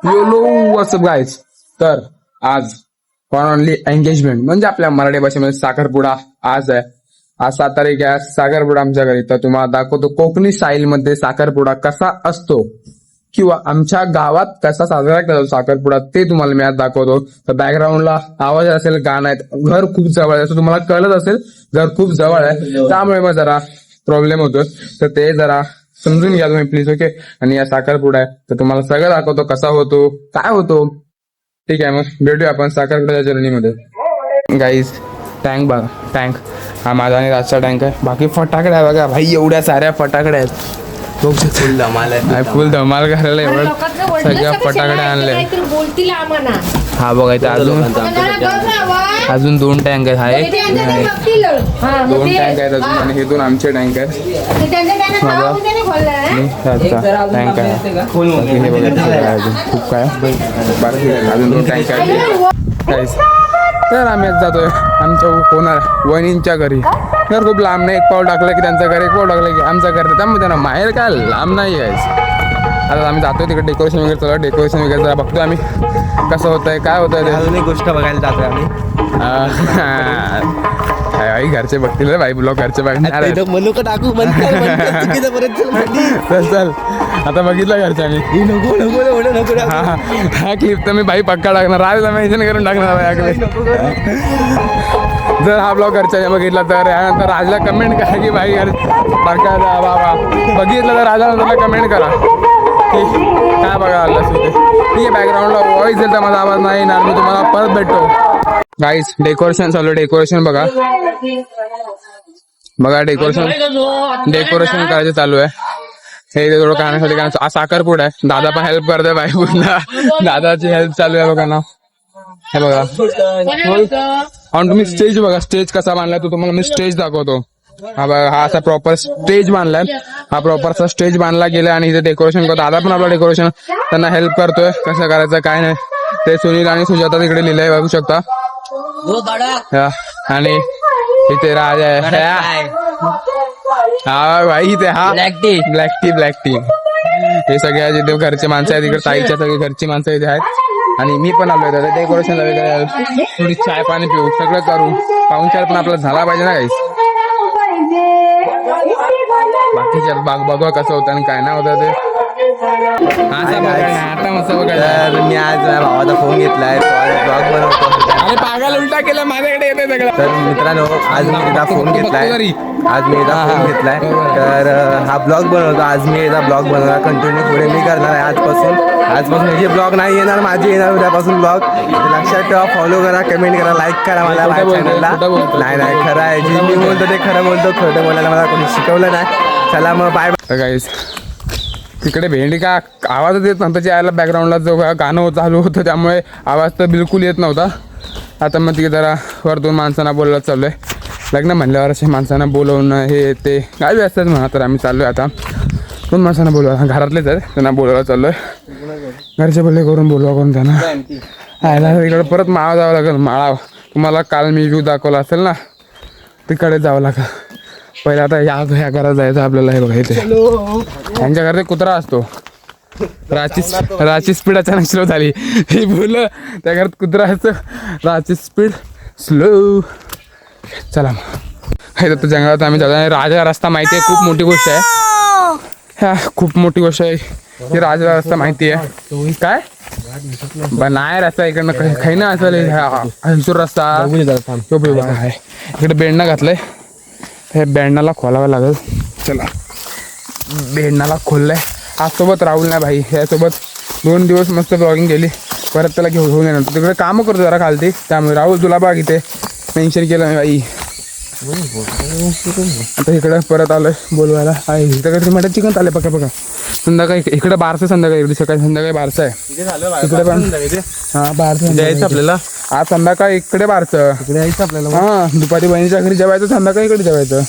YOLO WhatsApp guys. तर आज only engagement म्हणजे आपल्या मराठी भाषेमध्ये साखरपुडा आज आहे. आज 7 तारीख आहे. साखरपुडा आमच्या घरी. तर तुम्हाला दाखवतो कोकणी स्टाईल मध्ये साखरपुडा कसा असतो किंवा आमच्या गावात कसा साजरा केला जातो साखरपुडा ते तुम्हाला मी आज दाखवतो. तर बॅकग्राऊंडला आवाज असेल, गाणं आहेत, घर खूप जवळ आहे, असं तुम्हाला कळत असेल. घर खूप जवळ आहे त्यामुळे मग जरा प्रॉब्लेम होतो. तर ते जरा समजून घ्या तुम्ही प्लीज. ओके. आणि या साखरपुडा आहे तर तुम्हाला सगळं दाखवतो कसा होतो काय होतो. ठीक आहे, मग भेटूया आपण साखरपुड्याच्या जर्नीमध्ये. गाईज टँक बघा, टँक हा माझा आणि राजचा टँक आहे. बाकी फटाकडे आहे बघा भाई, एवढ्या साऱ्या फटाकडे आहेत. फुल धमाल आहे. फुल धमाल करायला एवढं सगळ्या फटाकडे आणले. हा बघायचं अजून 2 टँक आहेत. हा एक 2 टँक आहेत अजून आणि हे 2 आमचे टँक आहेत. टँक आहे हे बघा अजून खूप काय बाकी अजून 2 टँक आहेत. तर आम्ही आज जातोय आमच्या होणार वहिनींच्या घरी. घर खूप लांब नाही, 1 पाऊल टाकलं की त्यांचं घर, 1 पाऊल टाकलं की आमचं घर. त्यामुळे त्यांना माहेर काय लांब नाही आहे. आता आम्ही जातोय तिकडे डेकोरेशन वगैरे चालू. डेकोरेशन वगैरे जरा बघतोय आम्ही कसं होतंय काय होतंय ते. अजून एक गोष्ट बघायला जातोय आम्ही. आई घरचे बघतील रे भाई, ब्लॉग घरचे बघणार. टाकू चल आता बघितलं घरच्यांनी. हा क्लिप तर मी भाई पक्का टाकणार, राजला मेन्शन करून टाकणार याकडे. जर हा ब्लॉग घरच्याने बघितला तर यानंतर राजला कमेंट करा की भाई घर बघा बाबा बघितलं तर राजला कमेंट करा की काय बघा आलं असेल ते. ठीक आहे, बॅकग्राऊंडला व्हॉइस येईल तर माझा आवाज नाही येणार, मी तुम्हाला परत भेटतो. गाईज डेकोरेशन चालू. डेकोरेशन बघा बघा डेकोरेशन करायचं चालू आहे. हे थोडं खाण्यासाठी कारण साखरपुडा आहे. दादा पण हेल्प करतोय बाई, पुन्हा दादाची हेल्प चालू आहे बघा ना. हे बघा आणि तुम्ही स्टेज बघा, स्टेज कसा बांधलाय तो तुम्हाला मी स्टेज दाखवतो. हा असा प्रॉपर स्टेज बांधलाय. हा प्रॉपर असा स्टेज बांधला गेला आणि इथे डेकोरेशन करतो. दादा पण आपला डेकोरेशन त्यांना हेल्प करतोय कसं करायचं काय नाही ते. सुनील आणि सुजाता तिकडे लिहिलंय बघू शकता. आणि इथे राज आहे. हा भाई इथे हा ब्लॅक टी हे सगळ्या जिथे घरचे माणसं आहेत. तिकडे ताईच्या सगळी घरची माणसं इथे आहेत आणि मी पण आलोय त्याचं डेकोरेशन वगैरे. थोडी चाय पाणी पिऊ, सगळं करू. पाहुणचार पण आपला झाला पाहिजे ना काही. बाकीच्या बघा कसं होतं आणि काय नाही होतं ते. आता मस्त बघायला. मी आज भावाचा फोन घेतलाय, ब्लॉग बनवतो आणि पागाल उलटा केला माझ्याकडे येते सगळं. तर मित्रांनो आज मी एकदा फोन घेतलाय. तर हा ब्लॉग बनवतो. आज मी एकदा ब्लॉग बनवणार, कंटिन्यू पुढे मी करणार आहे. आजपासून माझे ब्लॉग नाही येणार, माझे येणार उद्यापासून ब्लॉग. लक्षात ठेवा, फॉलो करा, कमेंट करा, लाईक करा मला माझ्या चॅनलला. नाही खरं आहे, जे मी बोलतो ते खरं बोलतो. खोटं बोलायला मला कोणी शिकवलं नाही. चला मग बाय. गाईस तिकडे भेंडी का आवाजच येत नव्हता. जे यायला बॅकग्राऊंडला जो गाणं चालू होतं त्यामुळे आवाज तर बिलकुल येत नव्हता. आता मग तिथे जरा वर 2 माणसांना बोलायला चालू आहे. लग्न म्हणल्यावर असे माणसांना बोलवणं हे ते गावी असतात म्हणा. तर आम्ही चाललो आहे आता 2 माणसांना बोलवा, घरातलेच आहेत त्यांना बोलवायला चाललो आहे. घरचे बोलले करून बोलवा करून त्यांना. इकडे परत माळा जावं लागेल. माळा तुम्हाला काल मी व्ह्यू दाखवला असेल ना, तिकडे जावं लागेल. पहिले आता ह्या घरात जायचं आपल्याला. हे बघा इथे यांच्या घरात कुत्रा असतो. राची स्पीड अचानक स्लो झाली. हे बोललं त्या घरात कुत्रा असतो, राची स्पीड स्लो. चला हे तर जंगलात आम्ही जातो. राजा रस्ता माहिती आहे, खूप मोठी गोष्ट आहे. ह्या खूप मोठी गोष्ट आहे की राजा रस्ता माहिती आहे काय नाही. रस्ता इकडनं काही ना असेल रस्ता आहे. इकडे बेंडना घातलंय, हे बेंडनाला खोलावं लागेल. चला बेंडनाला खोललंय. आज सोबत राहुल नाही भाई, ह्यासोबत 2 दिवस मस्त ब्लॉगिंग केली. परत त्याला घेऊन येणार तिकडे कामं करतो जरा खालती. त्यामुळे राहुल तुला बघ इथे मेन्शन केलं मी भाई. आता इकडं परत आलोय बोलवायला. इथं काहीतरी मटन चिकन चाललंय बघा. संध्याकाळी इकडे बारसं, संध्याकाळी सकाळी संध्याकाळी बारसं आहे इकडे पण. हा बारसं जायचं आपल्याला. आज संध्याकाळी इकडे बारसं इकडे यायचं आपल्याला. हा दुपारी बहिणीच्या घरी जेवायचं, संध्याकाळी इकडे जेवायचं.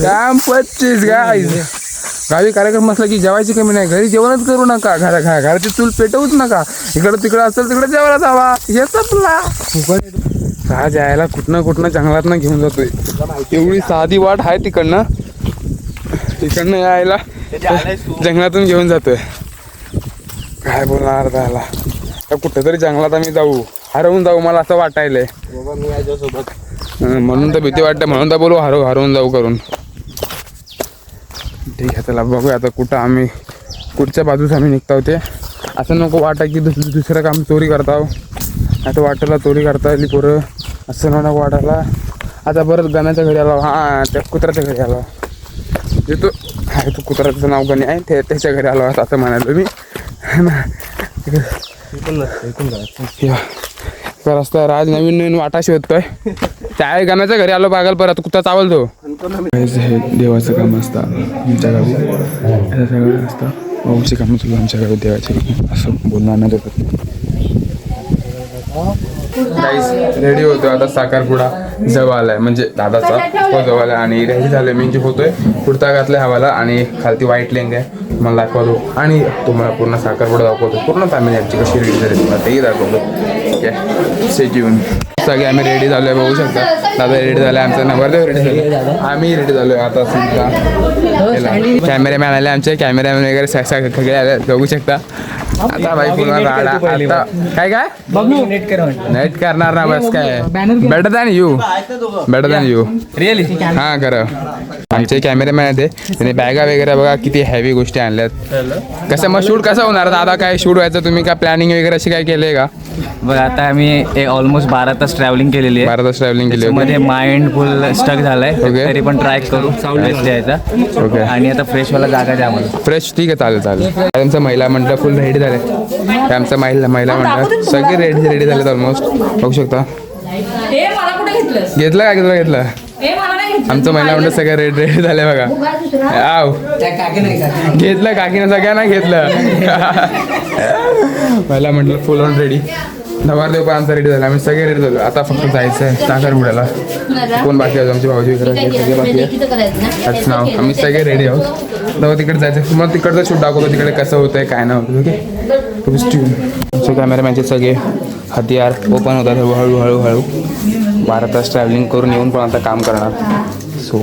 काम 25 गावी कार्यक्रम असला की जेवायची कमी नाही. घरी जेवणच करू नका, घराची चूल पेटवूच नका. इकडं तिकडं असेल तिकडे जेवायला जावा. येस आपला राज यायला कुठनं जंगलातनं घेऊन जातोय. एवढी साधी वाट आहे तिकडनं यायला जंगलातून घेऊन जातोय. काय बोलणार त्याला, तर कुठेतरी जंगलात आम्ही जाऊ, हरवून जाऊ मला असं वाटायलंय. म्हणून तर भीती वाटते, म्हणून तर बोलू हरवून जाऊ करून. ठीक आहे चला बघूया आता कुठं आम्ही कुठच्या बाजूस आम्ही निघताव ते. असं नको वाटा की दुसरं काम चोरी करताव, आता वाटायला चोरी करता येईल पोरं, असं नको वाटायला. आता परत गण्याच्या घरी आलो, हां त्या कुत्र्याच्या घरी आलो, जे तो आहे तो कुत्र्याचं नाव गणी आहे ते त्याच्या घरी आलो असं म्हणालो मी. रस्ता राज नवीन नवीन वाटा शोधतोय, त्या गण्याच्या घरी आलो बागाल परत कुत्ता चावलतो. देवाचं काम असतं आमच्या गावी, सगळं असतं भाऊची कामं चालू आमच्या गावी देवाची, असं बोलणार नाही होतं. काहीच रेडी होतो आता, साखरपुडा जवळ आलाय म्हणजे दादाचा तो जवळ आलाय आणि रेडी झाले. मी जे होतोय कुर्ता घातलाय हवाला आणि खालती व्हाईट लेंग आहे, मला दाखवतो आणि तुम्हाला पूर्ण साखरपुडा दाखवतो, पूर्ण फॅमिली आमची कशी रेडी झाली तुम्हाला तेही दाखवतो. ठीक आहे से घेऊन सगळे आम्ही रेडी झालोय, बघू शकता. दादा रेडी झाले, आमचा नवरदेव रेडी झाले, आम्ही रेडी झालोय. आता सुद्धा कॅमेरामॅन आले आमचे, कॅमेरामॅन वगैरे सगळे आले बघू शकता. आता भाई पुन्हा राडा, आता काय नेट करणार ना बस काय, बेटर दॅन यू रिअली. हा खरं आमचे कॅमेरामॅन आहे त्यांनी बॅगा वगैरे बघा किती हेवी गोष्टी आणल्यात. कसं मग शूट कसं होणार दादा, काय शूट व्हायचं, तुम्ही काय प्लॅनिंग वगैरे अशी काय केलंय का? बघा आता आम्ही ऑलमोस्ट 12 तास ट्रॅव्हलिंग केलेली आहे, 12 तास ट्रॅव्हलिंग केली मध्ये माइंड फुल स्टक झालाय. तरी पण ट्राय करू रेस्ट द्यायचा. ओके आणि आता फ्रेश वाला जागा द्या आम्हाला. फ्रेश ठीक आहे चालेल. आमचं महिला मंडळ फुल रेडी झाले, आमचं महिला मंडळ सगळे रेडी झालेत ऑलमोस्ट, बघू शकता. घेतलं का घेतलं आमचं महिला मंडळ सगळं रेडी झाले बघा. आव घेतलं काकीनं सगळ्यांना घेतलं. महिला मंडळ फुल ऑन रेडी, नवरदेव पण आमचा रेडी झाला, आम्ही सगळे रेडी झालो. आता फक्त जायचं आहे साखरपुड्याला. कोण बाकी आहे आमचे भाऊजी वगैरे सगळे बाकी आहे नाव, आम्ही सगळे रेडी आहोत. तेव्हा तिकडे जायचं, तुम्हाला तिकडचं शूट दाखवतो तिकडे कसं होतंय काय नाही होतं. ओके आमचे कॅमेरामॅनचे सगळे हथियार ओपन होतात हळूहळू 12 तास ट्रॅव्हलिंग करून येऊन पण आता काम करणार. सो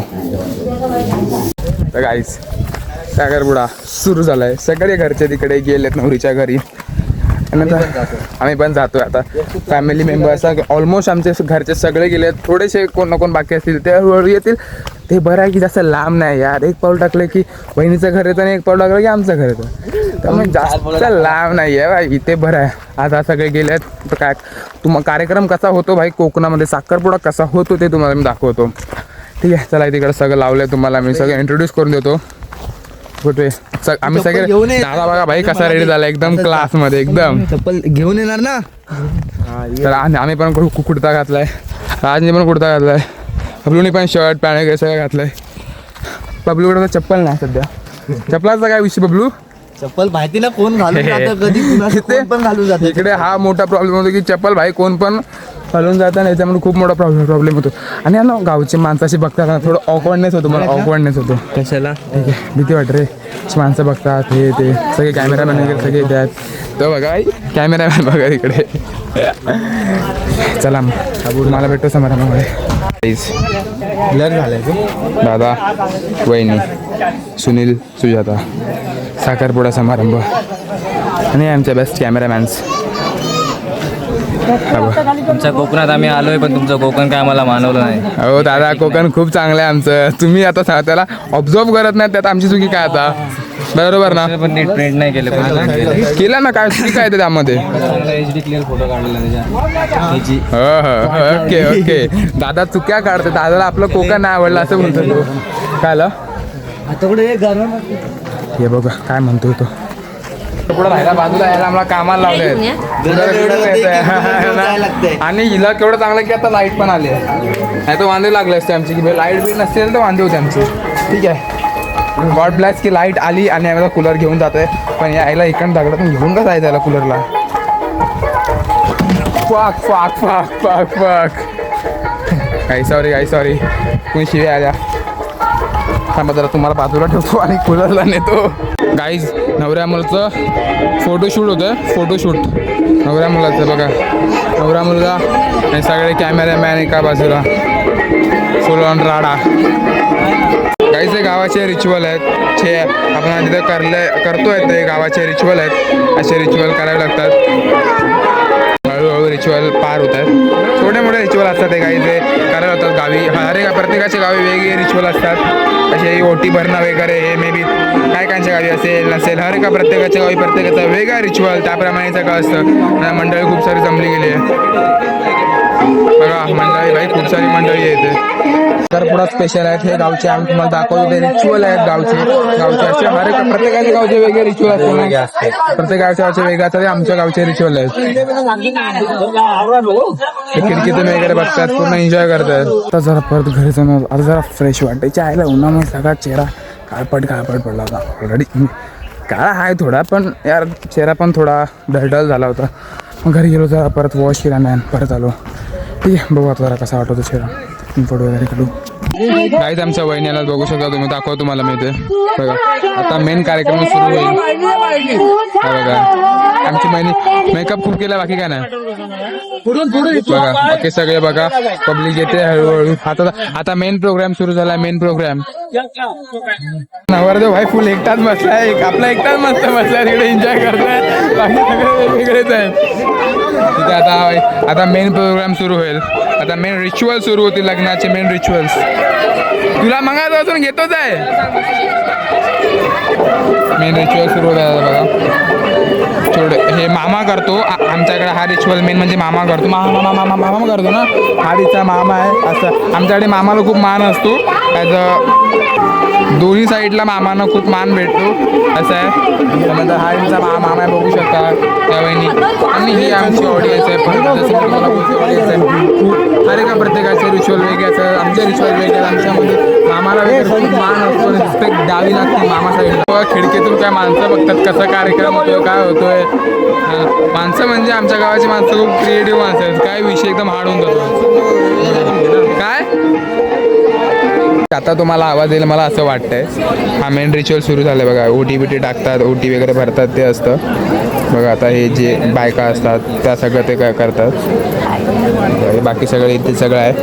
तर गाईज साखरपुडा सुरू झाला आहे, सगळे घरचे तिकडे गेलेत नवरीच्या घरी आणि आता आम्ही पण जातोय. आता फॅमिली मेंबर असं ऑलमोस्ट आमचे घरचे सगळे गेलेत, थोडेसे कोण ना कोण बाकी असतील ते हळूहळू येतील. ते बरं आहे की जास्त लांब नाही यार, एक पाऊल टाकलं की बहिणीचं घर येतं आणि एक पाऊल टाकलं की आमचं घर येतं, त्यामुळे जास्त लांब नाही आहे बाई, इथे बरं आहे. आता सगळे गेलेत तर काय कार्यक्रम कसा होतो भाई कोकणामध्ये, साखरपुडा कसा होतो ते तुम्हाला मी दाखवतो. ठीक आहे चला, तिकडे सगळं लावलंय तुम्हाला मी सगळं इंट्रोड्यूस करून देतो. कुठे आम्ही सगळे दादा बघा भाई कसा रेडी झाला एकदम क्लास मध्ये एकदम. चप्पल घेऊन येणार ना, तर आम्ही पण कुर्ता घातलाय, राजने पण कुर्ता घातलाय, बबलूने पण शर्ट पॅन्ट वगैरे सगळं घातलंय. बबलूकडे तर चप्पल नाही सध्या, चप्पलाचा काय विषय बबलू? चप्पल माहिती ना कोण घालून जातं, कधी कोण पण घालून जातं. इकडे हा मोठा प्रॉब्लेम होतो की चप्पल भाई कोण पण घालून जातं आणि याच्यामुळे खूप मोठा प्रॉब्लेम होतो. आणि ना गावचे माणसाशी बघतात ना थोडं ऑकवर्डनेस होतो, मला ऑकवर्डनेस होतो. कशाला ठीक आहे भीती वाटत रे, माणसं बघतात हे ते सगळे कॅमेरामॅन वगैरे सगळे द्यात. तर बघा कॅमेरामॅन बघा इकडे. चला मला भेटतो समारंभामध्ये. ब्लर झालाय दादा वहिनी सुनील सुजाता साखरपुडा समारंभ आणि आमच्या बेस्ट कॅमेरामॅन्स. तुमच्या कोकणात आम्ही आलोय पण तुमचं कोकण काय आम्हाला मानवलं नाही. हो दादा कोकण खूप चांगलं आहे आमचं, तुम्ही आता त्याला ऑब्झर्व करत नाही, त्यात आमची चुकी काय आता, बरोबर ना? पण नीट प्रिंट नाही केलं केलं ना, काय चुकी काय त्यामध्ये? HD क्लिअर फोटो काढलेला हो ओके ओके. दादा चुक्या काढतो, दादाला आपलं कोकण नाही आवडलं असं म्हणतो तो. काय आलं हे बघा काय म्हणतोय तो. पुढे राहायला बाजूला यायला आम्हाला कामाला लावले आणि हिला केवढं चांगलं की आता लाईट पण आली आहे, नाही तर वांदे लागले असते आमची की लाईट बी नसतील तर वांदे होते आमचे. ठीक आहे गॉड ब्लॅस की लाईट आली आणि आम्हाला कूलर घेऊन जातोय, पण यायला इकडं दगडातून घेऊन का जायचं याला कूलरला. फाक फाक फाक फाक फाक काही सॉरी कोणी शिव्या आल्या. थांबा जरा तुम्हाला बाजूला ठेवतो आणि कूलरला नेतो. गाईज नवऱ्या मुलाचं फोटोशूट होतं, फोटोशूट नवऱ्या मुलाचं बघा, नवरा मुलगा आणि सगळे कॅमेरामॅन एका बाजूला फुल ऑन राडा. गाईज हे गावाचे रिच्युअल आहेत. गावाचे आपण तिथे करतोय ते गावाचे रिच्युअल आहेत, असे रिच्युअल करावे लागतात. हळूहळू रिच्युअल पार होत आहेत. छोटे मोठे रिच्युअल असतात ते काही ते करायला होतात गावी. प्रत्येकाच्या गावी वेगवेगळे रिच्युअल असतात. असे ओटी भरणं वगैरे हे मे बी काय कायच्या गावी असेल नसेल, प्रत्येकाच्या गावी प्रत्येकाचा वेगळा रिच्युअल त्याप्रमाणे सगळं असतं. मंडळी खूप सारी जमली गेली आहे बघा. मंडळी भाई खूप सारी मंडळी येते. साखरपुडा स्पेशल आहेत हे गावचे. आम्ही तुम्हाला दाखवतो ते रिच्युअल आहेत गावचे असे प्रत्येकाच्या गावचे वेगळे रिच्युअल असतात. प्रत्येक गावचे वेगळे असतात. आमच्या गावचे रिच्युअल आहेत. खिडकीतून वगैरे बघतात, पूर्ण एन्जॉय करतात. आता जरा परत घरी जाणार. आता जरा फ्रेश वाटायचे आहे. उन्हामुळे सगळा चेहरा काळपट पडला होता ऑलरेडी. काळा आहे थोडा, पण यार चेहरा पण थोडा डल झाला होता. मग घरी गेलो, जरा परत वॉश केला नाही, परत आलो. ठीक आहे, बघू आता जरा कसा वाटतो चेहरा. फोटो वगैरे काढू. काहीच आमच्या वहिनीला बघू शकता तुम्ही. दाखवा तुम्हाला मी ते बघा. आता मेन कार्यक्रम सुरू होईल बघा. आमची बहिणी मेकअप खूप केला, बाकी काय नाही बघा. बाकी सगळे बघा पब्लिक येते हळूहळू. आता मेन प्रोग्राम सुरू झाला. मेन प्रोग्राम नवरदेव भाई फुल एकटाच बसलाय. आपला एकटाच मस्त बसलाय तिकडे एन्जॉय करताय. बाकी सगळे वेगवेगळेच आहेत तिथे. आता मेन प्रोग्राम सुरू होईल. आता मेन रिच्युअल सुरू होतील लग्नाचे. मेन रिच्युअल्स तुला मंगापासून घेतोच आहे. मेन रिच्युअल सुरू होत आहे बघा. थोडे हे मामा करतो आमच्याकडे. हा रिच्युअल मेन म्हणजे मामा करतो. मामा करतो ना. हा तिचा मामा आहे. असं आमच्याकडे मामाला खूप मान असतो. दोन्ही साईडला मामांना खूप मान भेटतो असं आहे. त्यानंतर हा आमचा मामा आहे, बघू शकता त्या वहिनी. आणि ही आमची ऑडियन्स आहे. ऑडियन्स आहे खूप. हर एका प्रत्येकाचे रिच्युअल वेगळे असतात. आमचे रिच्युअल वेगळे. आमच्यामध्ये मामाला वगैरे खूप मान असतो. रिस्पेक्ट द्यावी लागते मामा साईडला. खिडकीतून काय माणसं बघतात कसा कार्यक्रम होतोय, काय होतोय. माणसं म्हणजे आमच्या गावाची माणसं खूप क्रिएटिव्ह माणसं आहेत. काय विषय एकदम हार्ड होऊन जातो. काय आता तुम्हाला आवाज येईल मला असं वाटतंय. हा मेन रिच्युअल सुरू झालं बघा. ओटी बिटी टाकतात, ओटी वगैरे भरतात ते असतं बघा. आता हे जे बायका असतात त्या सगळं ते काय करतात. बाकी सगळं इथे सगळं आहे.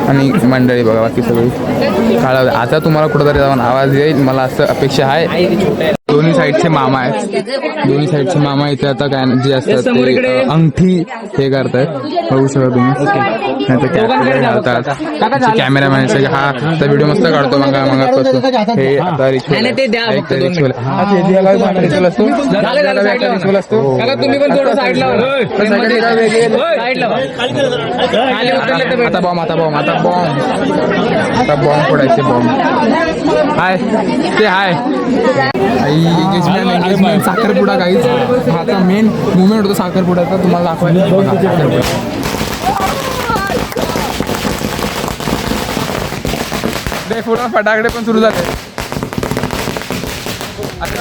आणि मंडळी बघा बाकी सगळी काळा. आता तुम्हाला कुठंतरी जाऊन आवाज येईल मला असं अपेक्षा आहे. दोन्ही साईडचे मामा आहेत. दोन्ही साईडचे मामा इथे आता काय जे असतात ते अंगठी हे करतात. बघू शकता तुम्ही. नाही तर कॅमेरा घालतात. कॅमेरामॅन सगळे हा तर व्हिडिओ मस्त काढतो. मग हे आता रिच्युअल असतो. आता बॉम्ब फोडायचे. बॉम्ब हाय ते हाय. एंगेजमेंट साखरपुडा काहीच. आता मेन मुवमेंट होतो साखरपुड्याचा. तुम्हाला दाखवायला पूर्ण फटाकडे पण सुरू झाले. आता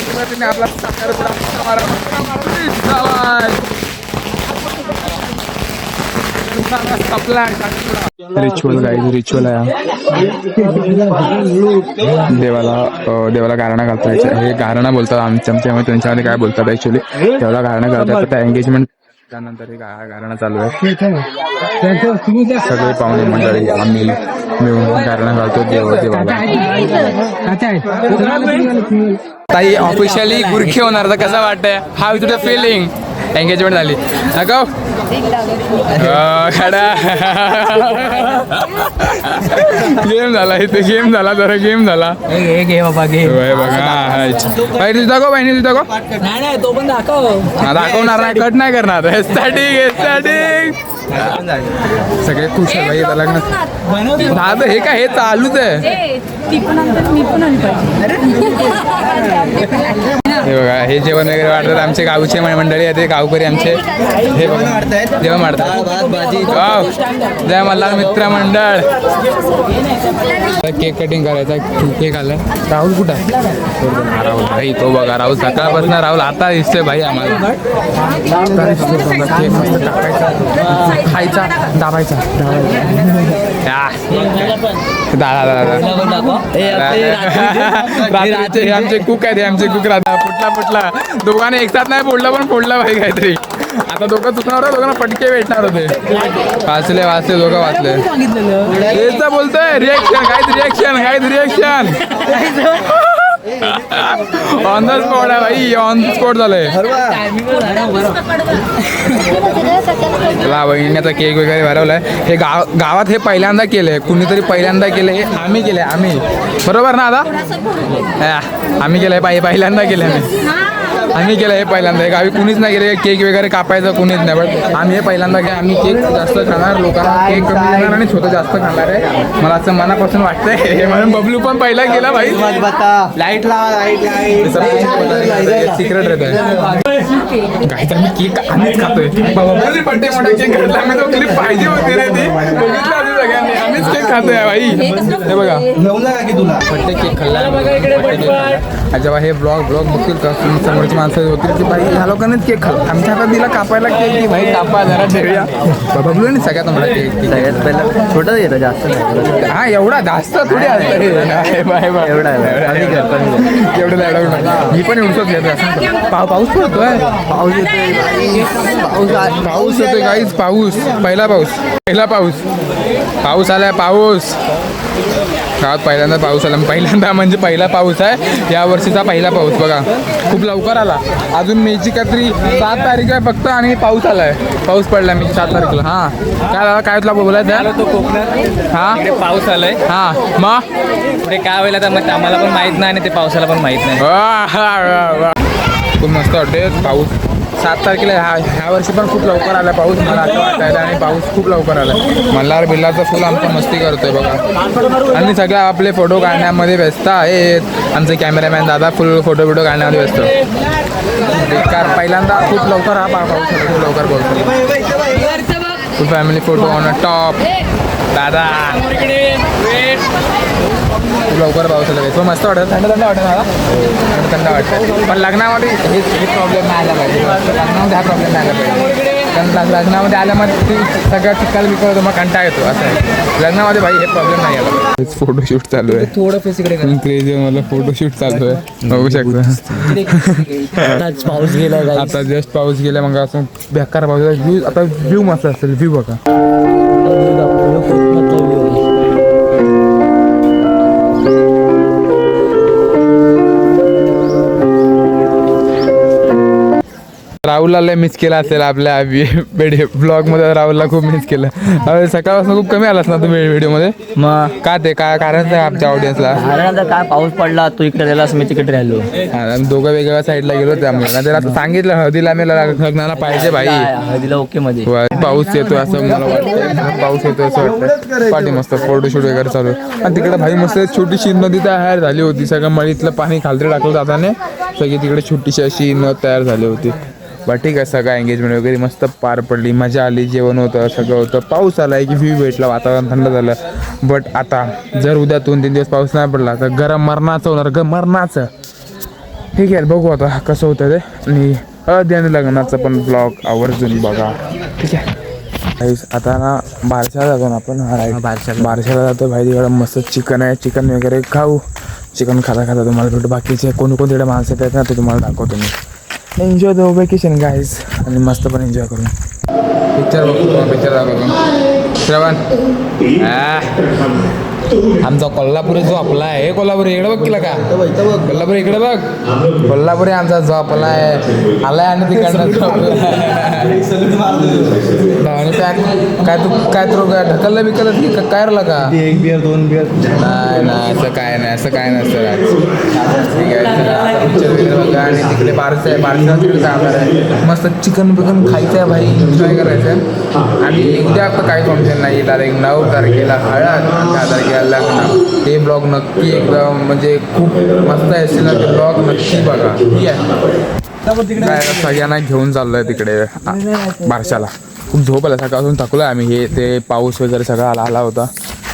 आपला साखरपुडा रिच्युअल गाईज. रिच्युअल आहे देवाला गारणं घालतात. हे गारणं बोलतात आमच्यामध्ये. त्यांच्यामध्ये काय बोलतात ऍक्च्युली देवाला गारणं घालतात. त्या एंगेजमेंट त्यानंतर हे गारणं चालू आहे. सगळे पाहुणे मंडळी आम्ही मिळून गारणं घालतो देवाला. ताई ऑफिशियली गुरखी होणार तर कसं वाटतंय? How is the feeling? Engagement झाली नको गेम झाला इथे. गेम झाला जरा. गेम झाला. बघा तुझी दाखव बहिणी. तुझी दाखव. नाही तो पण दाखवणार नाही. कट नाही करणार. सगळे खुश आहे भाई लग्न. हे काय हे चालूच आहे. हे बघा हे जेवण वगैरे वाढतात. आमचे गावचे मंडळी आहे ते गावकरी आमचे. हे बघा जेवण वाढतात. जय मल्हार मित्र मंडळ. केक कटिंग करायचा. केक आलाय. राहुल कुठं आहे? राहुल भाई तो बघा. राहुल सकाळपासून राहुल आता दिसतोय भाई आम्हाला. केक मस्त टाकायचा, खायचा, दाबायचा. रात्रीचे हे आमचे कुक आहेत. हे आमचे कुक राहतात. फुटला दोघांनी एकसाथ नाही फोडला पण फोडला भाई काहीतरी. आता दोघं चुकणार होते. दोघांना पटके भेटणार होते. वाचले दोघं वाचले. तेच बोलतोय. रिएक्शन. ऑन द स्पॉट आहे भाई, ऑन द स्पॉट झालंय. चला वहिनीचा केक वगैरे भरवलाय. हे गावात हे पहिल्यांदा केलंय, कुणीतरी पहिल्यांदा केलंय. हे आम्ही केलंय, आम्ही. बरोबर ना आता? आम्ही केलंय, पहिल्यांदा केलंय आम्ही केलं हे पहिल्यांदा. हे गावी कुणीच नाही केलं केक वगैरे कापायचं, कुणीच नाही. बट आम्ही हे पहिल्यांदा केलं. आम्ही केक जास्त खाणार, लोकांना केक कमी देणार आणि छोटं जास्त खाणार आहे. मला असं मनापासून वाटतंय. हे म्हणून बबलू पण पहिला केला भाई. लाईट लाईट सिक्रेट रहता है. काय तर मी केक आम्हीच खातोय. बबलूने बड्डे मोठा केक घातला. आम्ही तो क्लिप पाहिजे होती रे ती. बघितलं आधी सगळ्यांनी. आम्हीच केक खातोय भाई. हे बघा बड्डे केक खाल्ला. जेव्हा हे ब्लॉग बघतील का समोरची माणसं होतील की भाई ह्या लोकांनीच केक खाल्ला. आमच्या हातात दिला कापायला केक की भाई कापा जरा ठेवूया. बबलू नाही सगळ्यात मला केक सगळ्यात पहिला छोटं येतं जास्त नाही. हा एवढा जास्त थोडी असतं एवढा एवढं लाडा मी पण एवढंच घेतो असं. पाऊस पडतोय. पाऊस येतोय काहीच. पाऊस पहिला पाऊस आलाय. पाऊस गावात पहिल्यांदा पाऊस आला. पहिल्यांदा म्हणजे पहिला पाऊस आहे या वर्षीचा पहिला पाऊस. बघा खूप लवकर आला. अजून मेची काहीतरी 7 तारीख आहे फक्त आणि पाऊस आलाय. पाऊस पडला मेची 7 तारखेला. हा काय तुला बोलायचं? तो कोकणात हा पाऊस आलाय. हा मग पुढे काय होईल आता मग आम्हाला पण माहित नाही आणि ते पावसाला पण माहित नाही. खूप मस्त वाटते. पाऊस 7 तारखेला ह्या वर्षी पण खूप लवकर आला पाऊस. मला असं वाटायला आणि पाऊस खूप लवकर आला. मल्हार बिल्लाचं फुल आमचं मस्ती करतोय बघा. आणि सगळं आपले फोटो काढण्यामध्ये व्यस्त आहेत. आमचे कॅमेरामॅन दादा फुल फोटो काढण्यामध्ये व्यस्त. बेकार पहिल्यांदा खूप लवकर हा पाऊस खूप लवकर पाऊस. फुल family photo on a top. दादा खूप लवकर पाऊस आला. तो मस्त वाटतं. थंड वाटतं मला. थंड वाटतं. पण लग्नामध्ये हे प्रॉब्लेम नाही आला पाहिजे. लग्नामध्ये हा प्रॉब्लेम नाही आला पाहिजे. कारण लग्नामध्ये आल्या मग सगळं चिकाल बिकल होतं, मग कंटाळा येतो. असं आहे लग्नामध्ये भाई हे प्रॉब्लेम नाही आला. फोटोशूट चालू आहे. थोडं फेस इकडे क्रेझी मला फोटोशूट चालू आहे. बघू शकता. पाऊस गेला. आता जस्ट पाऊस गेला. मग असं बेकार पाऊस. व्ह्यू आता व्ह्यू मस्त असेल. व्ह्यू बघा. राहुलला लय मिस केला असेल आपल्या ब्लॉगमध्ये. राहुलला खूप मिस केलं. सकाळपासून खूप कमी आलास ना तुम्ही व्हिडिओमध्ये. मग का ते काय कारण आमच्या ऑडियन्सला काय पाऊस पडला तू इकडे राहिलास मी तिकडे राहिलो. दोघं वेगवेगळ्या साईडला गेलो त्यामुळे. नाही आता सांगितलं हळदीला मी लग्नाला पाहिजे भाई. हळदीला ओके मध्ये पाऊस येतोय असं मला वाटतं. पाऊस येतोय असं वाटतं. पाठी मस्त फोटोशूट वगैरे चालू आहे. आणि तिकडे भाई मस्त छोटीशी नदी तयार झाली होती. सगळं मळीतलं पाणी खालती टाकलं जाताने सगळी तिकडे छोटीशी अशी नद तयार झाली होती. बट ठीक आहे. सगळं एंगेजमेंट वगैरे मस्त पार पडली. मजा आली. जेवण होतं सगळं होतं. पाऊस आला की व्ह्यू भेटला. वातावरण थंड झालं. बट आता जर उद्या 2-3 दिवस पाऊस नाही पडला तर गरम मरणाचं होणार. मरणाचं. ठीक आहे बघू आता कसं होतं ते. आणि आणि लग्नाचं पण ब्लॉग आवर्जून बघा. ठीक आहे. आता ना बारशाला जातो ना आपण. बारशाला जातो भाई. तिकडं मस्त चिकन आहे. चिकन वगैरे खाऊ. चिकन खाता तुम्हाला भेटू. बाकीचे कोणकोण तिकडे माणसं आहेत ना ते तुम्हाला दाखवतो मी. Enjoy the vacation guys. आणि मस्त पण एन्जॉय करून पिक्चर दाखवतो. श्रवण आमचा कोल्हापूर जो आपला आहे. कोल्हापूर इकडे बघ केला का? कोल्हापूर इकडे बघ. कोल्हापूर आमचा जो आपला आहे आलाय आणि तिकडनं काय तू ढकललं बिकलत की काय राहिलं का? 1 बिअर 2 बिअर नाही असं काय नसतं. ठीक आहे पिक्चर वगैरे बघा. आणि तिकडे बारसं आहे. बारसं तिकडे जाणार आहे. मस्त चिकन बिकन खायचं आहे भाई. एन्जॉय करायचं आहे. आणि उद्या आता काही फंक्शन नाही. डायरेक्ट 9 तारखेला हळद, 10 तारखेला लग्न. ते ब्लॉग नक्की एकदम म्हणजे खूप मस्त असेल ना ते ब्लॉग नक्की बघा. ठीक आहे. सगळ्यांना घेऊन चाललोय तिकडे बारशाला. खूप झोप आला. सकाळपासून थकलोय आम्ही. हे ते पाऊस वगैरे सगळा आला होता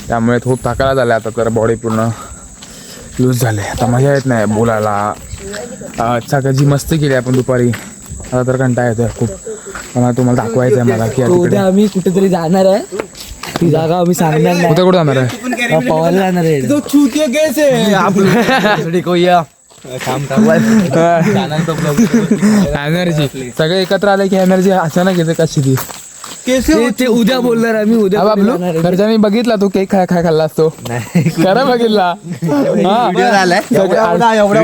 त्यामुळे खूप थकायला झालं. आता तर बॉडी पूर्ण लूज झाले. आता मजा येत नाही बोलायला. सगळं जी मस्ती केली आपण दुपारी. आता तर कंटाळा येतोय खूप. मला तुम्हाला दाखवायचं आहे मला की उद्या आम्ही कुठेतरी जाणार आहे. ती जागा आम्ही सांगणार नाही. कुठे जाणार आहे? पवायला जाणार आहे. एनर्जी सगळे एकत्र आले की एनर्जी अचानक येते कशी ती. ते उद्या बोलणार आम्ही उद्या बाबलू घरच्यांनी बघितला तू केक खाल्ला असतो खरं बघितला आलाय एवढा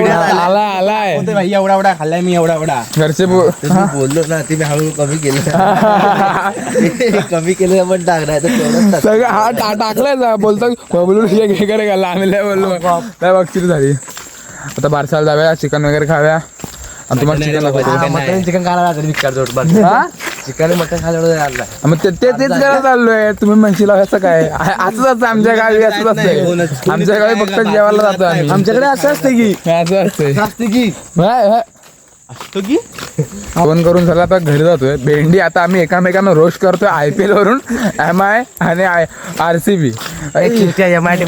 एवढा खाल्लाय मी एवढा एवढा घरचे बोललो ना ते मी हळूहळू कमी केलं कमी केलं पण टाकणार सगळं हा टाकलाय बोलतो बबलू हे करे घाला आम्ही लय बोललो काय बघतील झाली आता बारसाला जाऊया चिकन वगैरे खाव्या आणि तुम्हाला चिकन मटन चिकन खायला चिकन मटन खायला मग तेच करायला चाललोय तुम्ही म्हणशील असं काय असंच असतं आमच्या गावी असंच असतंय आमच्या गावी फक्त जेवायला जातो आम्ही आमच्याकडे असं असतं की असं असतंय की असतो की फोन करून झाला आता घरी जातोय भेंडी आता आम्ही एकामेकांना रोस्ट करतोय IPL वरून MI आणि RCB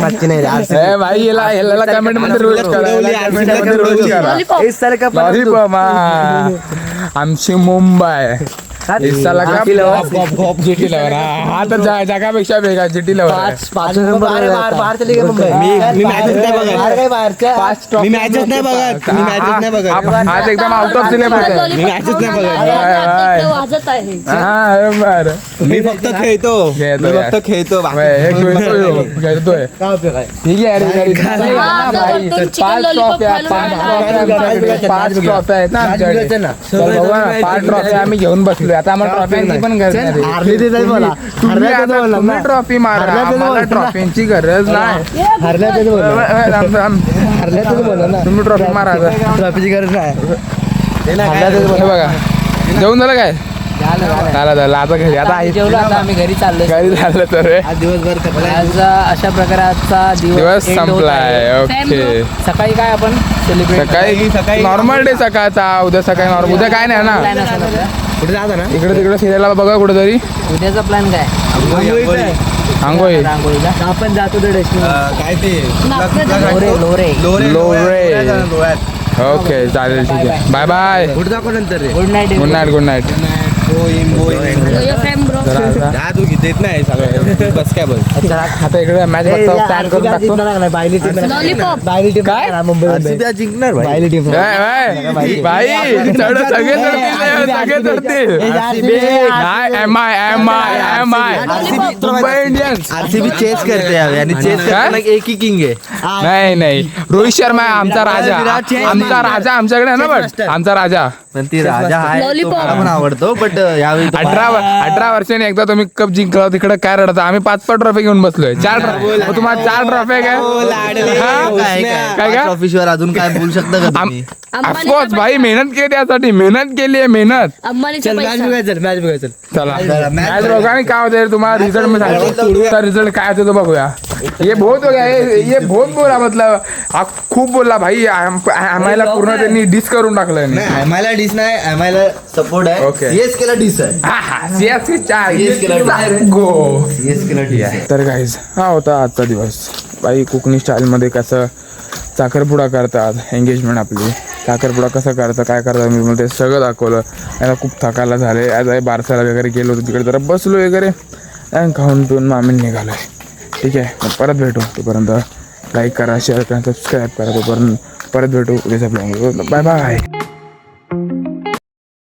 मागची नाही भाई याला कमेंट मध्ये रोस्ट करा आमची मुंबई इसाला का GT लवर हा तर जगापेक्षा वेगळा GT लवर आज एकदम आउट ऑफ सिलेबस मी फक्त खेळतो खेळतोय ठीक आहे पाच ट्रॉफ्या आहेत ना आमच्याकडे 5 ट्रॉफ्या आम्ही घेऊन बसलोय आता आम्हाला ट्रॉफीची पण गरज नाही ट्रॉफी मारा आम्हाला ट्रॉफीची गरज नाही तुम्ही ट्रॉफी मारा ट्रॉफीची गरज नाही हे बघा जेवण झालं काय झालं आता घरी आता जेवलो आता आम्ही घरी चाललोय घरी झालं तर आज दिवसभर आज अशा प्रकाराचा दिवस संपलाय ओके सकाळी काय आपण सेलिब्रेट सकाळी नॉर्मल डे सकाळचा उद्या सकाळी नॉर्मल उद्या काय नाही ना कुठे जाता ना इकडे तिकडे फिरायला बघा कुठेतरी उद्याचा प्लॅन काय आंघोळी रांगोळीला आपण जातो काय ते लोरे ओके चालेल ठीक आहे बाय बाय कुठे दाखव नंतर गुड नाईट गुड नाईट तू देत नाही बस काय बस आता इकडे मॅच प्लॅन करून टाकतो काय जिंकणार भाई सगळे चढतील मुंबई इंडियन्स RCB चेस करते आणि चेस एक ही किंग आहे नाही रोहित शर्मा आहे आमचा राजा आमच्याकडे आहे ना बट आमचा राजा पण ती राजा आहे तो मला पण आवडतो बट यावेळी 18 वर्षांनी एकदा तुम्ही कप जिंकला तिकडे काय रडता आम्ही 5 ट्रॉफी घेऊन बसलोय 4 ट्रॉफी तुम्हाला 4 ट्रॉफी काय ट्रॉफी शिवाय अजून काय बोलू शकता का तुम्ही ऑफकोर्स भाई मेहनत केली यासाठी मेहनत केली आहे मेहनत मॅच चला मॅच बघा आणि काय होते तुम्हाला रिझल्ट मी सांगतो रिझल्ट काय होते तो बघूया ये बहुत हो गया ये बहुत बोला मतलब खूप बोलला भाई आम्हाला पूर्ण त्यांनी डिस करून टाकलं आम्हाला डिस नाही आम्हाला सपोर्ट आहे Okay. सीएस केला डिस आहे तर गाईज हा होता आजचा दिवस बाई कोकणी स्टाईलमध्ये कसं साखरपुडा करतात एंगेजमेंट आपली साखरपुडा कसं करतात काय करतात मी ते सगळं दाखवलं याला खूप थकायला झाले आज बारसाला वगैरे गेलो होतो तिकडे जरा बसलो वगैरे आणि खाऊन पिऊन मग आम्ही निघालो आहे ठीक आहे मग परत भेटू तोपर्यंत लाईक करा शेअर करा सबस्क्राईब करा तोपर्यंत परत भेटू उद्याच्या ब्लॉग बाय बाय